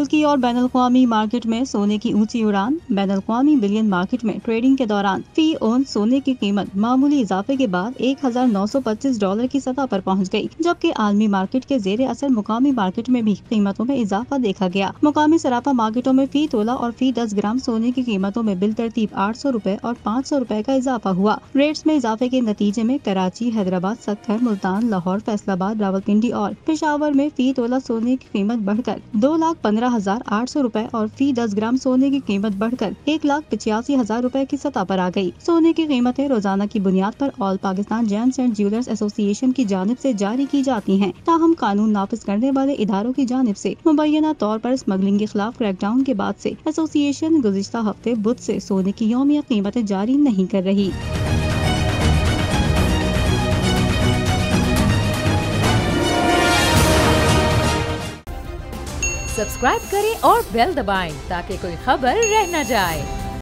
मुल्की और बैनुल-अक़वामी मार्केट में सोने की ऊंची उड़ान। बैनुल-अक़वामी बिलियन मार्केट में ट्रेडिंग के दौरान फी ओन सोने की कीमत मामूली इजाफे के बाद $1,925 की सतह पर पहुंच गई, जबकि आलमी मार्केट के जेर असर मुकामी मार्केट में भी कीमतों में इजाफा देखा गया। मुकामी सराफा मार्केटों में फी तोला और फी 10 ग्राम सोने की कीमतों में बिलतरतीब 800 रुपए और 500 रुपए का इजाफा हुआ। रेट्स में इजाफे के नतीजे में कराची, हैदराबाद, सक्खर, मुल्तान, लाहौर, फैसलाबाद, रावलपिंडी और पेशावर में फी तोला सोने की कीमत बढ़कर 2,15,800 रुपए और फी 10 ग्राम सोने की कीमत बढ़कर 1,85,000 रुपए की सतह पर आ गई। सोने की कीमतें रोजाना की बुनियाद पर all Pakistan James and jewellers association की जानिब से जारी की जाती हैं। ताहम कानून नाफिज करने वाले इदारों की जानिब से मुबैना तौर पर स्मगलिंग के खिलाफ क्रैकडाउन के बाद से एसोसिएशन गुज़िश्ता हफ्ते बुध से सोने की यौमिया कीमतें जारी नहीं कर रही। सब्सक्राइब करें और बेल दबाएं ताकि कोई खबर रह न जाए।